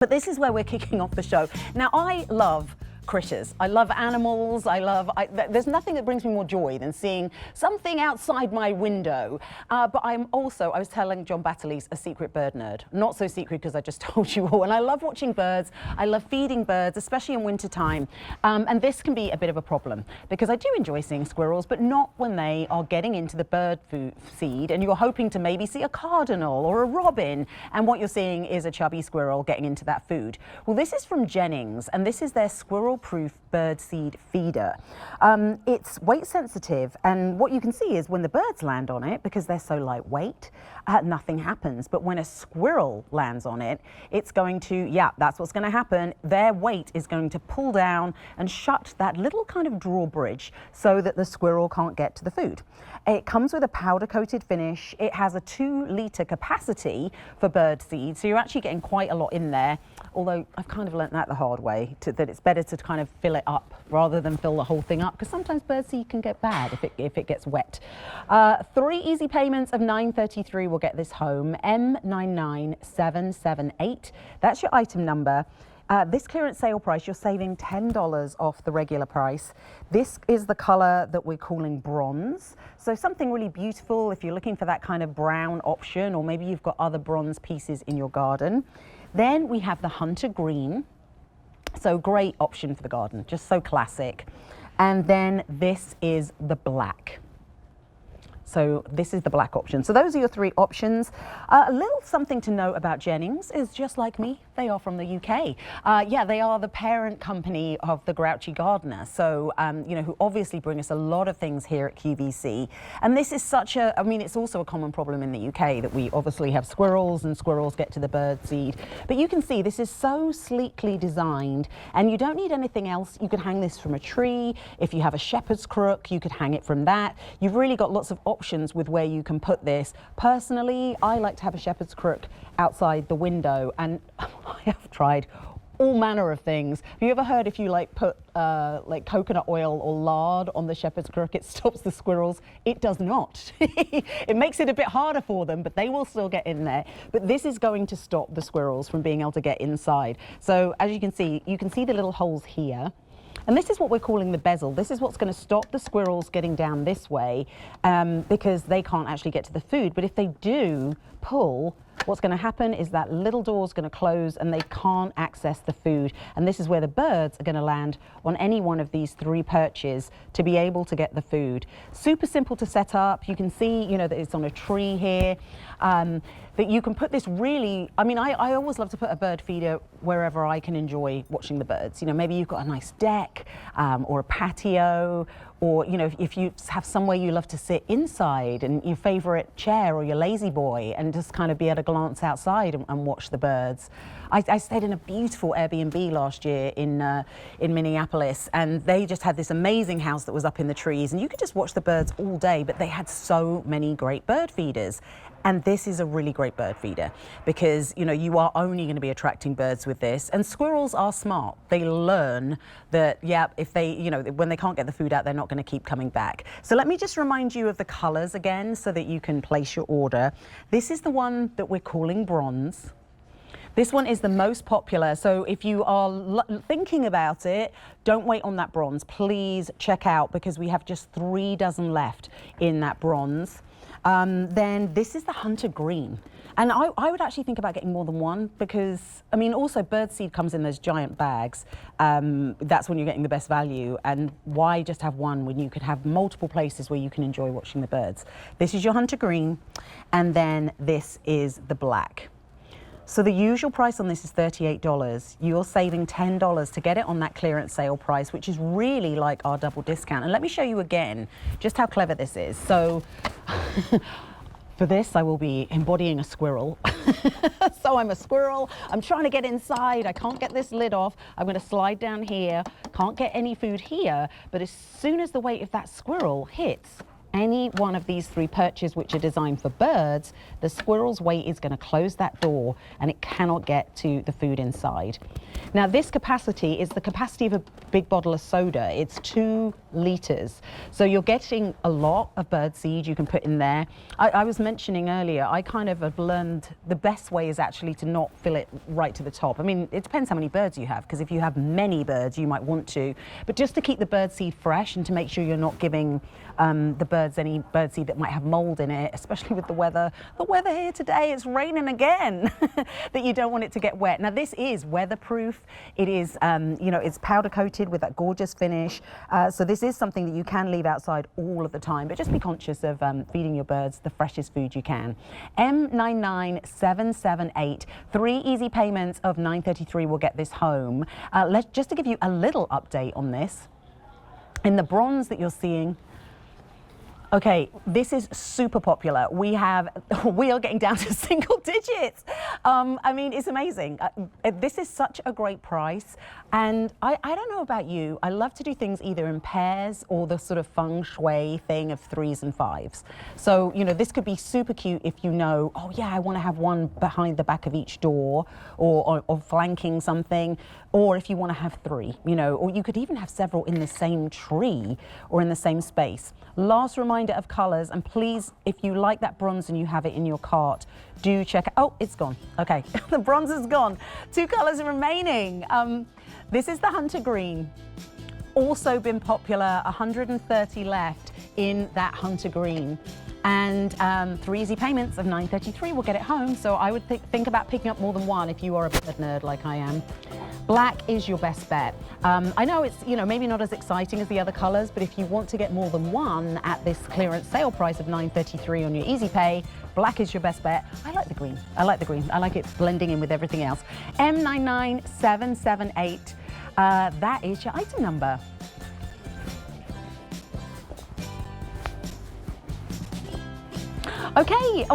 But this is where we're kicking off the show. Now, I love critters. I love animals. There's nothing that brings me more joy than seeing something outside my window. But I was telling John Batterley's a secret bird nerd. Not so secret because I just told you all. And I love watching birds. I love feeding birds, especially in winter time. And this can be a bit of a problem because I do enjoy seeing squirrels, but not when they are getting into the bird food seed and you're hoping to maybe see a cardinal or a robin. And what you're seeing is a chubby squirrel getting into that food. Well, this is from Jennings, and this is their Squirrel-Proof bird seed feeder. It's weight sensitive, and what you can see is when the birds land on it, because they're so lightweight, nothing happens. But when a squirrel lands on it, it's going to, yeah, that's what's going to happen. Their weight is going to pull down and shut that little kind of drawbridge so that the squirrel can't get to the food. It comes with a powder coated finish. It has a 2-litre capacity for bird seed, so you're actually getting quite a lot in there. Although I've kind of learnt that the hard way, that it's better to kind of fill it up rather than fill the whole thing up, because sometimes bird seed can get bad if it gets wet. 3 easy payments of $9.33 will get this home. M99778. That's your item number. This clearance sale price, you're saving $10 off the regular price. This is the color that we're calling bronze. So something really beautiful if you're looking for that kind of brown option, or maybe you've got other bronze pieces in your garden. Then we have the hunter green. So great option for the garden, just so classic. And then this is the black. So this is the black option. So those are your 3 options. A little something to know about Jennings is, just like me, they are from the UK. Yeah, they are the parent company of the Grouchy Gardener. So, you know, who obviously bring us a lot of things here at QVC. And this is such a, I mean, it's also a common problem in the UK that we obviously have squirrels, and squirrels get to the bird seed. But you can see this is so sleekly designed, and you don't need anything else. You could hang this from a tree. If you have a shepherd's crook, you could hang it from that. You've really got lots of options with where you can put this. Personally, I like to have a shepherd's crook outside the window, and I have tried all manner of things. Have you ever heard if you like put like coconut oil or lard on the shepherd's crook, it stops the squirrels? It does not. It makes it a bit harder for them, but they will still get in there. But this is going to stop the squirrels from being able to get inside. So as you can see the little holes here. And this is what we're calling the bezel. This is what's going to stop the squirrels getting down this way, because they can't actually get to the food. But if they do pull, what's going to happen is that little door is going to close and they can't access the food. And this is where the birds are going to land on any one of these 3 perches to be able to get the food. Super simple to set up. You can see, you know, that it's on a tree here. That you can put this really, I mean, I always love to put a bird feeder wherever I can enjoy watching the birds. You know, maybe you've got a nice deck or a patio, or, you know, if you have somewhere you love to sit inside and your favorite chair or your lazy boy and just kind of be able to glance outside and watch the birds. I stayed in a beautiful Airbnb last year in Minneapolis, and they just had this amazing house that was up in the trees, and you could just watch the birds all day, but they had so many great bird feeders. And this is a really great bird feeder because, you know, you are only going to be attracting birds with this. And squirrels are smart. They learn that, yeah, if they, you know, when they can't get the food out, they're not going to keep coming back. So let me just remind you of the colors again so that you can place your order. This is the one that we're calling bronze. This one is the most popular, so if you are thinking about it, don't wait on that bronze. Please check out, because we have just 3 dozen left in that bronze. Then this is the hunter green. And I would actually think about getting more than one, because, I mean, also birdseed comes in those giant bags. That's when you're getting the best value. And why just have one when you could have multiple places where you can enjoy watching the birds? This is your hunter green, and then this is the black. So the usual price on this is $38. You're saving $10 to get it on that clearance sale price, which is really like our double discount. And let me show you again just how clever this is. So for this, I will be embodying a squirrel. So I'm a squirrel. I'm trying to get inside. I can't get this lid off. I'm going to slide down here. Can't get any food here. But as soon as the weight of that squirrel hits any one of these 3 perches, which are designed for birds, the squirrel's weight is going to close that door and it cannot get to the food inside. Now, this capacity is the capacity of a big bottle of soda. It's 2 litres. So you're getting a lot of bird seed you can put in there. I was mentioning earlier, I kind of have learned the best way is actually to not fill it right to the top. I mean, it depends how many birds you have, because if you have many birds, you might want to. But just to keep the bird seed fresh and to make sure you're not giving the birds any bird seed that might have mold in it, especially with the weather. The weather here today, it's raining again, that you don't want it to get wet. Now this is weatherproof. It is, you know, it's powder coated with that gorgeous finish. So this is something that you can leave outside all of the time, but just be conscious of feeding your birds the freshest food you can. M99778, 3 easy payments of $9.33 will get this home. Just to give you a little update on this, in the bronze that you're seeing, okay, this is super popular. We are getting down to single digits. I mean, it's amazing. This is such a great price. And I don't know about you, I love to do things either in pairs or the sort of feng shui thing of 3s and 5s. So, you know, this could be super cute if you know, oh yeah, I want to have one behind the back of each door or flanking something. Or if you want to have 3, you know, or you could even have several in the same tree or in the same space. Last reminder of colors, and please, if you like that bronze and you have it in your cart, do check it. Oh, it's gone. Okay, the bronze is gone. 2 colors remaining. This is the hunter green. Also been popular, 130 left in that hunter green. And 3 easy payments of $9.33 will get it home. So I would think about picking up more than one if you are a bird nerd like I am. Black is your best bet. I know it's, you know, maybe not as exciting as the other colors, but if you want to get more than one at this clearance sale price of $9.33 on your easy pay, black is your best bet. I like the green. I like the green. I like it blending in with everything else. M99778. That is your item number. Okay.